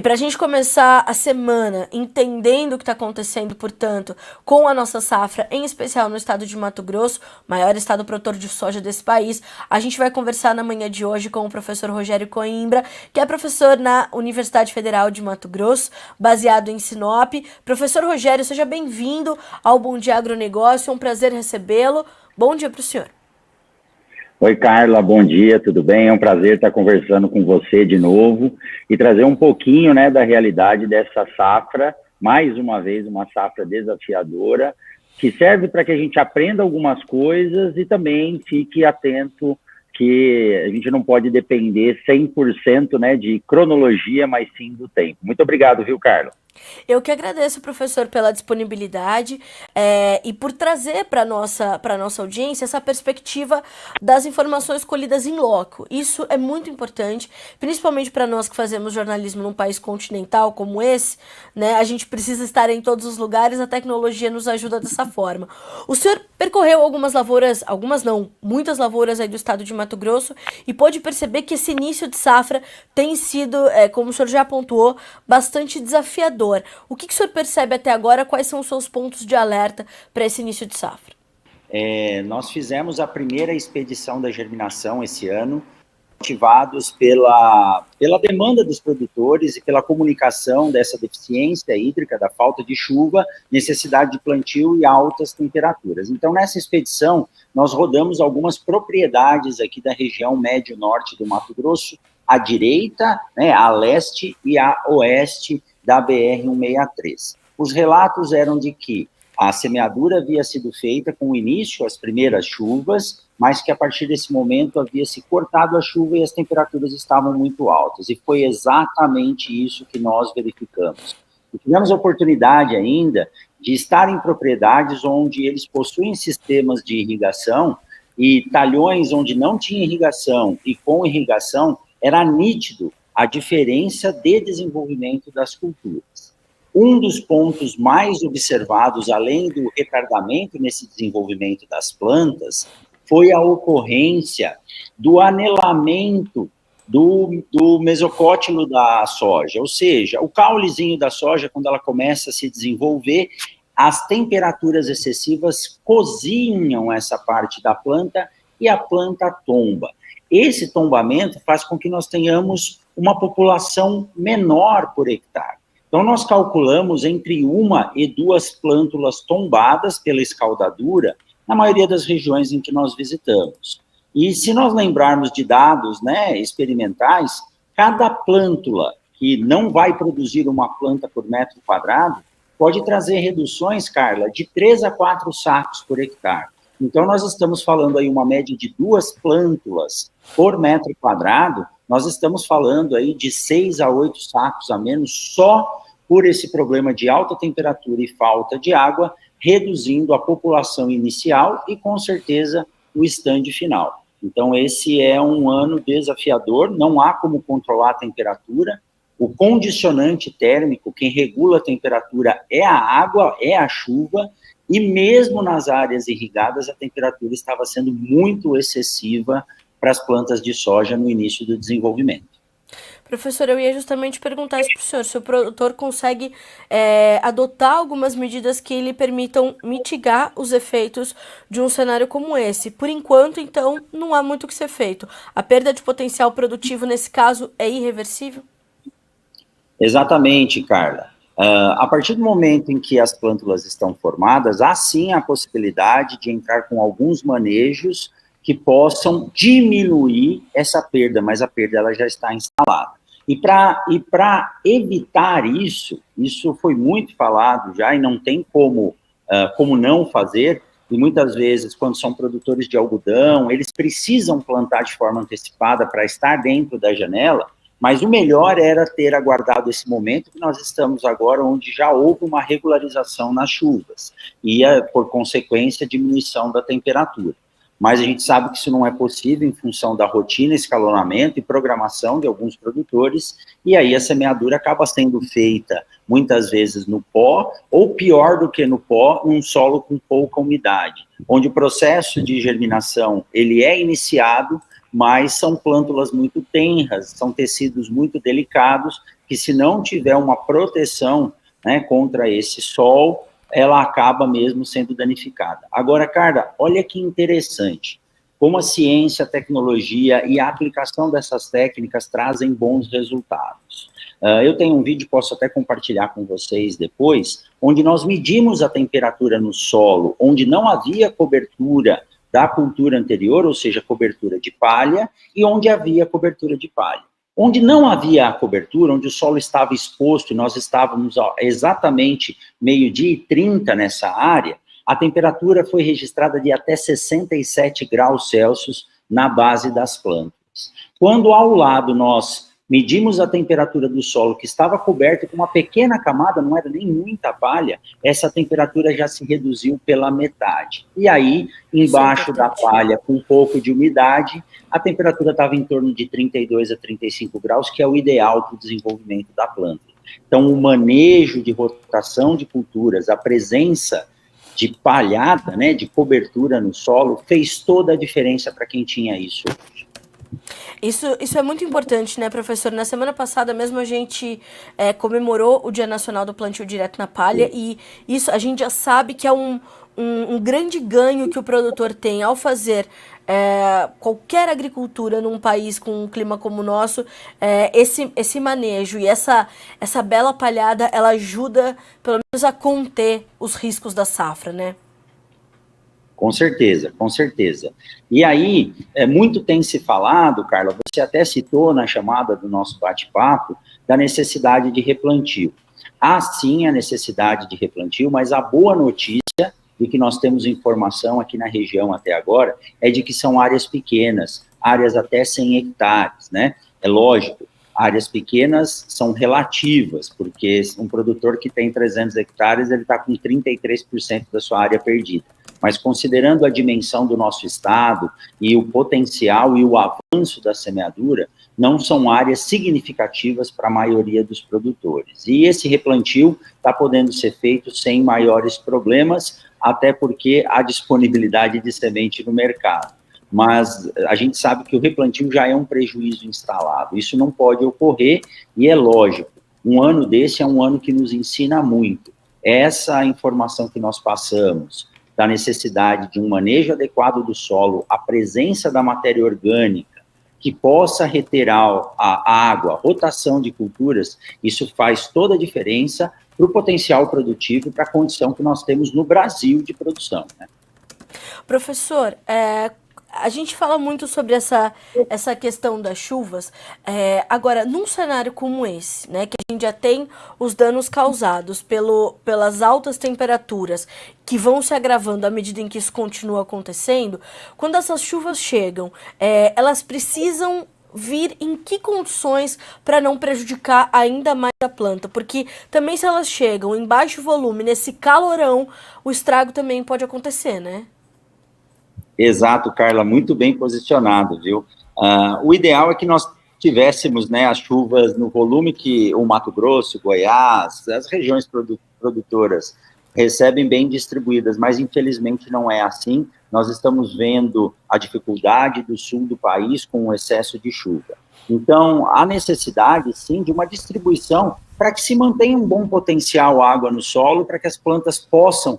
E para a gente começar a semana entendendo o que está acontecendo, portanto, com a nossa safra, em especial no estado de Mato Grosso, maior estado produtor de soja desse país, a gente vai conversar na manhã de hoje com o professor Rogério Coimbra, que é professor na Universidade Federal de Mato Grosso, baseado em Sinop. Professor Rogério, seja bem-vindo ao Bom Dia Agronegócio, é um prazer recebê-lo. Bom dia para o senhor. Oi, Carla, bom dia, tudo bem? É um prazer estar conversando com você de novo e trazer um pouquinho, né, da realidade dessa safra, mais uma vez, uma safra desafiadora, que serve para que a gente aprenda algumas coisas e também fique atento que a gente não pode depender 100%, né, de cronologia, mas sim do tempo. Muito obrigado, viu, Carla? Eu que agradeço, professor, pela disponibilidade e por trazer para a nossa audiência essa perspectiva das informações colhidas em loco. Isso é muito importante, principalmente para nós que fazemos jornalismo num país continental como esse, né? A gente precisa estar em todos os lugares, a tecnologia nos ajuda dessa forma. O senhor percorreu algumas lavouras, algumas não, muitas lavouras aí do estado de Mato Grosso e pôde perceber que esse início de safra tem sido, como o senhor já apontou, bastante desafiador. O que o senhor percebe até agora? Quais são os seus pontos de alerta para esse início de safra? Nós fizemos a primeira expedição da germinação esse ano, motivados pela demanda dos produtores e pela comunicação dessa deficiência hídrica, da falta de chuva, necessidade de plantio e altas temperaturas. Então, nessa expedição, nós rodamos algumas propriedades aqui da região médio-norte do Mato Grosso, à direita, né, a leste e a oeste da BR-163. Os relatos eram de que a semeadura havia sido feita com o início, as primeiras chuvas, mas que a partir desse momento havia se cortado a chuva e as temperaturas estavam muito altas. E foi exatamente isso que nós verificamos. E tivemos a oportunidade ainda de estar em propriedades onde eles possuem sistemas de irrigação e talhões onde não tinha irrigação e com irrigação, era nítido a diferença de desenvolvimento das culturas. Um dos pontos mais observados, além do retardamento nesse desenvolvimento das plantas, foi a ocorrência do anelamento do mesocótilo da soja, ou seja, o caulezinho da soja, quando ela começa a se desenvolver, as temperaturas excessivas cozinham essa parte da planta e a planta tomba. Esse tombamento faz com que nós tenhamos uma população menor por hectare. Então, nós calculamos entre 1 e 2 plântulas tombadas pela escaldadura na maioria das regiões em que nós visitamos. E se nós lembrarmos de dados, né, experimentais, cada plântula que não vai produzir uma planta por metro quadrado pode trazer reduções, Carla, de 3 a 4 sacos por hectare. Então, nós estamos falando aí uma média de 2 plântulas por metro quadrado, nós estamos falando aí de 6 a 8 sacos a menos só por esse problema de alta temperatura e falta de água, reduzindo a população inicial e, com certeza, o estande final. Então, esse é um ano desafiador, não há como controlar a temperatura, o condicionante térmico, quem regula a temperatura é a água, é a chuva, e mesmo nas áreas irrigadas, a temperatura estava sendo muito excessiva para as plantas de soja no início do desenvolvimento. Professor, eu ia justamente perguntar isso para o senhor, se o produtor consegue adotar algumas medidas que lhe permitam mitigar os efeitos de um cenário como esse. Por enquanto, então, não há muito o que ser feito. A perda de potencial produtivo, nesse caso, é irreversível? Exatamente, Carla. A partir do momento em que as plântulas estão formadas, há sim a possibilidade de entrar com alguns manejos que possam diminuir essa perda, mas a perda ela já está instalada. E para evitar isso foi muito falado já e não tem como não fazer, e muitas vezes, quando são produtores de algodão, eles precisam plantar de forma antecipada para estar dentro da janela, mas o melhor era ter aguardado esse momento que nós estamos agora, onde já houve uma regularização nas chuvas, e, por consequência, diminuição da temperatura. Mas a gente sabe que isso não é possível em função da rotina, escalonamento e programação de alguns produtores, e aí a semeadura acaba sendo feita muitas vezes no pó, ou pior do que no pó, num solo com pouca umidade, onde o processo de germinação ele é iniciado, mas são plântulas muito tenras, são tecidos muito delicados, que se não tiver uma proteção, né, contra esse sol, ela acaba mesmo sendo danificada. Agora, Carla, olha que interessante, como a ciência, a tecnologia e a aplicação dessas técnicas trazem bons resultados. Eu tenho um vídeo, posso até compartilhar com vocês depois, onde nós medimos a temperatura no solo, onde não havia cobertura da cultura anterior, ou seja, cobertura de palha, e onde havia cobertura de palha. Onde não havia a cobertura, onde o solo estava exposto, e nós estávamos exatamente 12h30 nessa área, a temperatura foi registrada de até 67 graus Celsius na base das plantas. Quando ao lado nós medimos a temperatura do solo, que estava coberto com uma pequena camada, não era nem muita palha, essa temperatura já se reduziu pela metade. E aí, embaixo da palha, com um pouco de umidade, a temperatura estava em torno de 32 a 35 graus, que é o ideal para o desenvolvimento da planta. Então, o manejo de rotação de culturas, a presença de palhada, né, de cobertura no solo, fez toda a diferença para quem tinha isso hoje. Isso é muito importante, né, professor? Na semana passada mesmo a gente comemorou o Dia Nacional do Plantio Direto na Palha. Sim. E isso a gente já sabe que é um grande ganho que o produtor tem ao fazer qualquer agricultura num país com um clima como o nosso. Esse manejo e essa bela palhada, ela ajuda pelo menos a conter os riscos da safra, né? Com certeza, com certeza. E aí, muito tem se falado, Carla, você até citou na chamada do nosso bate-papo, da necessidade de replantio. Há sim a necessidade de replantio, mas a boa notícia, e que nós temos informação aqui na região até agora, é de que são áreas pequenas, áreas até 100 hectares, né? É lógico, áreas pequenas são relativas, porque um produtor que tem 300 hectares, ele está com 33% da sua área perdida. Mas considerando a dimensão do nosso estado e o potencial e o avanço da semeadura, não são áreas significativas para a maioria dos produtores. E esse replantio está podendo ser feito sem maiores problemas, até porque há disponibilidade de semente no mercado. Mas a gente sabe que o replantio já é um prejuízo instalado. Isso não pode ocorrer e é lógico. Um ano desse é um ano que nos ensina muito. Essa informação que nós passamos, da necessidade de um manejo adequado do solo, a presença da matéria orgânica, que possa reter a água, a rotação de culturas, isso faz toda a diferença para o potencial produtivo e para a condição que nós temos no Brasil de produção, né? Professor, a gente fala muito sobre essa questão das chuvas. Agora, num cenário como esse, né, que a gente já tem os danos causados pelas altas temperaturas, que vão se agravando à medida em que isso continua acontecendo, quando essas chuvas chegam, elas precisam vir em que condições para não prejudicar ainda mais a planta? Porque também se elas chegam em baixo volume, nesse calorão, o estrago também pode acontecer, né? Exato, Carla, muito bem posicionado, viu? O ideal é que nós tivéssemos, né, as chuvas no volume que o Mato Grosso, Goiás, as regiões produtoras recebem bem distribuídas, mas infelizmente não é assim. Nós estamos vendo a dificuldade do sul do país com o excesso de chuva. Então, há necessidade, sim, de uma distribuição para que se mantenha um bom potencial água no solo, para que as plantas possam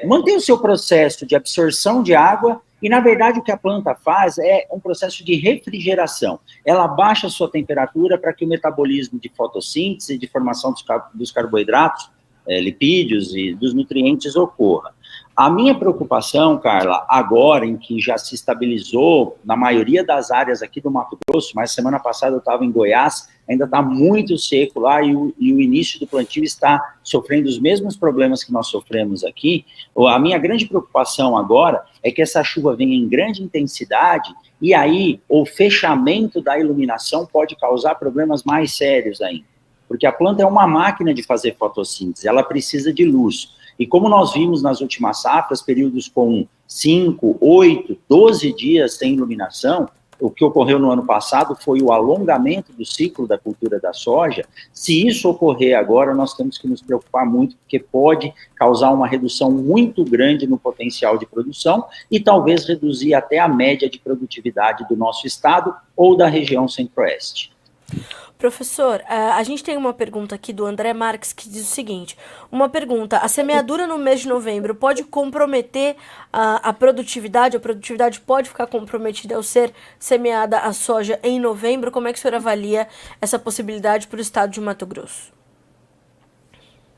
manter o seu processo de absorção de água, e, na verdade, o que a planta faz é um processo de refrigeração. Ela baixa a sua temperatura para que o metabolismo de fotossíntese, de formação dos carboidratos, lipídios e dos nutrientes ocorra. A minha preocupação, Carla, agora em que já se estabilizou na maioria das áreas aqui do Mato Grosso, mas semana passada eu estava em Goiás, ainda está muito seco lá e o início do plantio está sofrendo os mesmos problemas que nós sofremos aqui. A minha grande preocupação agora é que essa chuva venha em grande intensidade e aí o fechamento da iluminação pode causar problemas mais sérios ainda, porque a planta é uma máquina de fazer fotossíntese, ela precisa de luz. E como nós vimos nas últimas safras, períodos com 5, 8, 12 dias sem iluminação, o que ocorreu no ano passado foi o alongamento do ciclo da cultura da soja. Se isso ocorrer agora, nós temos que nos preocupar muito, porque pode causar uma redução muito grande no potencial de produção e talvez reduzir até a média de produtividade do nosso estado ou da região centro-oeste. Professor, a gente tem uma pergunta aqui do André Marques que diz o seguinte: uma pergunta, a semeadura no mês de novembro pode comprometer a produtividade? A produtividade pode ficar comprometida ao ser semeada a soja em novembro? Como é que o senhor avalia essa possibilidade para o estado de Mato Grosso?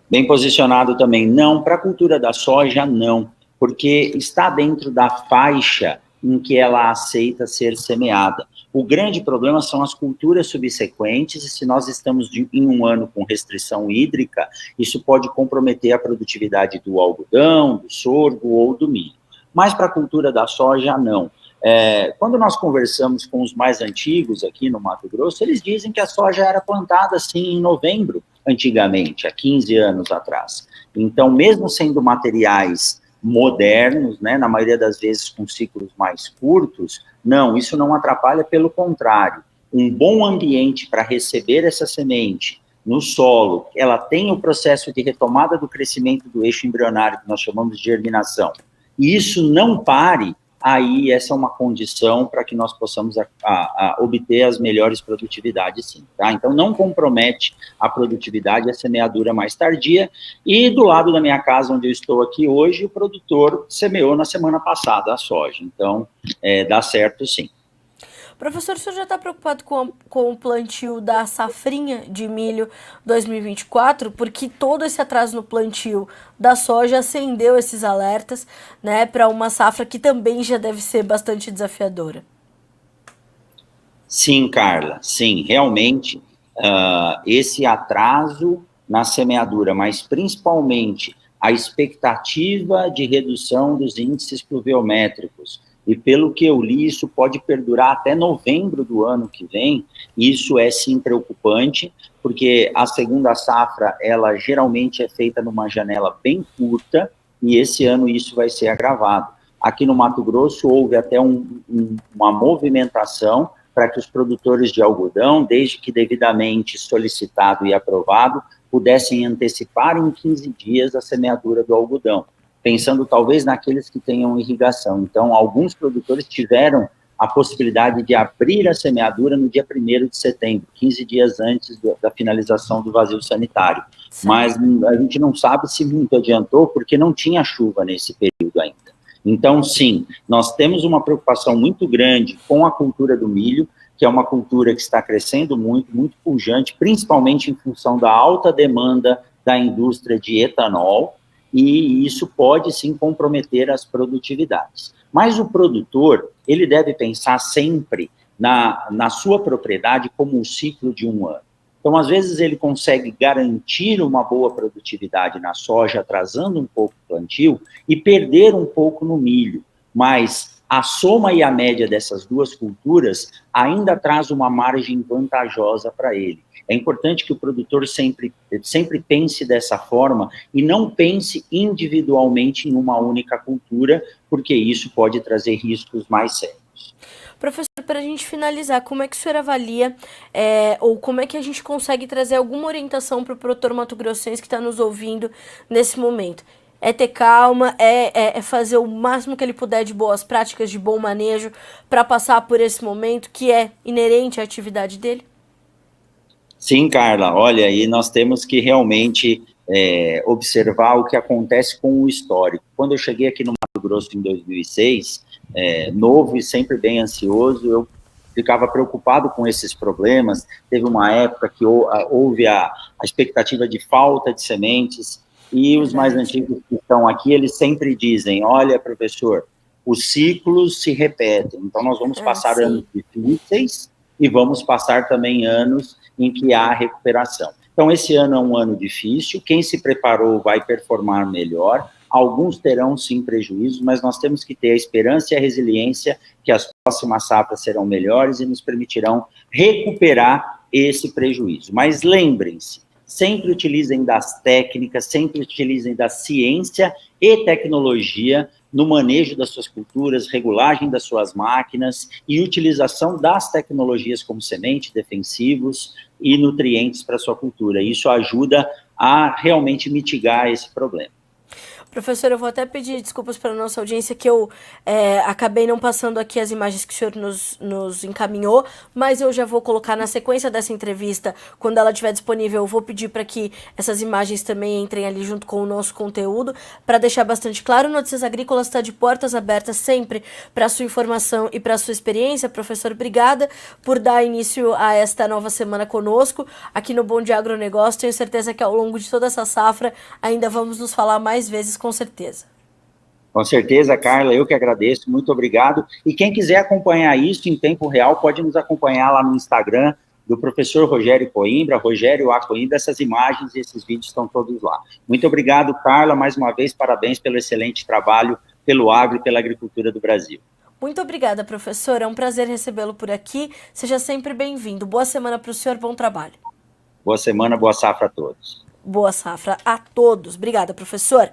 Bem posicionado também. Não, para a cultura da soja, não, porque está dentro da faixa em que ela aceita ser semeada. O grande problema são as culturas subsequentes, e se nós estamos em um ano com restrição hídrica, isso pode comprometer a produtividade do algodão, do sorgo ou do milho. Mas para a cultura da soja, não. Quando nós conversamos com os mais antigos aqui no Mato Grosso, eles dizem que a soja era plantada assim em novembro, antigamente, há 15 anos atrás. Então, mesmo sendo materiais modernos, né, na maioria das vezes com ciclos mais curtos, não, isso não atrapalha, pelo contrário. Um bom ambiente para receber essa semente no solo, ela tem o processo de retomada do crescimento do eixo embrionário, que nós chamamos de germinação, e isso não pare, aí essa é uma condição para que nós possamos obter as melhores produtividades, sim, tá? Então, não compromete a produtividade, a semeadura mais tardia, e do lado da minha casa, onde eu estou aqui hoje, o produtor semeou na semana passada a soja, então, dá certo, sim. Professor, o senhor já está preocupado com o plantio da safrinha de milho 2024? Porque todo esse atraso no plantio da soja acendeu esses alertas, né, para uma safra que também já deve ser bastante desafiadora. Sim, Carla, sim, realmente, esse atraso na semeadura, mas principalmente a expectativa de redução dos índices pluviométricos, e pelo que eu li, isso pode perdurar até novembro do ano que vem. Isso é sim preocupante, porque a segunda safra, ela geralmente é feita numa janela bem curta, e esse ano isso vai ser agravado. Aqui no Mato Grosso houve até uma movimentação para que os produtores de algodão, desde que devidamente solicitado e aprovado, pudessem antecipar em 15 dias a semeadura do algodão, pensando talvez naqueles que tenham irrigação. Então, alguns produtores tiveram a possibilidade de abrir a semeadura no dia 1º de setembro, 15 dias antes da finalização do vazio sanitário. Sim. Mas a gente não sabe se muito adiantou, porque não tinha chuva nesse período ainda. Então, sim, nós temos uma preocupação muito grande com a cultura do milho, que é uma cultura que está crescendo muito, muito pujante, principalmente em função da alta demanda da indústria de etanol, e isso pode, sim, comprometer as produtividades. Mas o produtor, ele deve pensar sempre na sua propriedade como um ciclo de um ano. Então, às vezes, ele consegue garantir uma boa produtividade na soja, atrasando um pouco o plantio, e perder um pouco no milho, mas a soma e a média dessas duas culturas ainda traz uma margem vantajosa para ele. É importante que o produtor sempre pense dessa forma e não pense individualmente em uma única cultura, porque isso pode trazer riscos mais sérios. Professor, para a gente finalizar, como é que o senhor avalia, ou como é que a gente consegue trazer alguma orientação para o produtor mato-grossense que está nos ouvindo nesse momento? É ter calma, é fazer o máximo que ele puder de boas práticas, de bom manejo, para passar por esse momento que é inerente à atividade dele? Sim, Carla, olha, e nós temos que realmente observar o que acontece com o histórico. Quando eu cheguei aqui no Mato Grosso em 2006, novo e sempre bem ansioso, eu ficava preocupado com esses problemas. Teve uma época que houve a expectativa de falta de sementes, e os mais antigos que estão aqui, eles sempre dizem, olha, professor, os ciclos se repetem, então nós vamos passar anos difíceis e vamos passar também anos em que há recuperação. Então, esse ano é um ano difícil, quem se preparou vai performar melhor, alguns terão sim prejuízos, mas nós temos que ter a esperança e a resiliência que as próximas safras serão melhores e nos permitirão recuperar esse prejuízo. Mas lembrem-se, sempre utilizem das técnicas, sempre utilizem da ciência e tecnologia no manejo das suas culturas, regulagem das suas máquinas e utilização das tecnologias como semente, defensivos e nutrientes para a sua cultura. Isso ajuda a realmente mitigar esse problema. Professor, eu vou até pedir desculpas para a nossa audiência que eu acabei não passando aqui as imagens que o senhor nos encaminhou, mas eu já vou colocar na sequência dessa entrevista, quando ela estiver disponível, eu vou pedir para que essas imagens também entrem ali junto com o nosso conteúdo, para deixar bastante claro. Notícias Agrícolas está de portas abertas sempre para a sua informação e para a sua experiência. Professor, obrigada por dar início a esta nova semana conosco aqui no Bom Dia Agronegócio. Tenho certeza que ao longo de toda essa safra ainda vamos nos falar mais vezes, com certeza. Com certeza, Carla, eu que agradeço, muito obrigado. E quem quiser acompanhar isso em tempo real, pode nos acompanhar lá no Instagram do professor Rogério Coimbra, Rogério A. Coimbra. Essas imagens e esses vídeos estão todos lá. Muito obrigado, Carla, mais uma vez, parabéns pelo excelente trabalho, pelo agro e pela agricultura do Brasil. Muito obrigada, professor, é um prazer recebê-lo por aqui, seja sempre bem-vindo. Boa semana para o senhor, bom trabalho. Boa semana, boa safra a todos. Boa safra a todos. Obrigada, professor.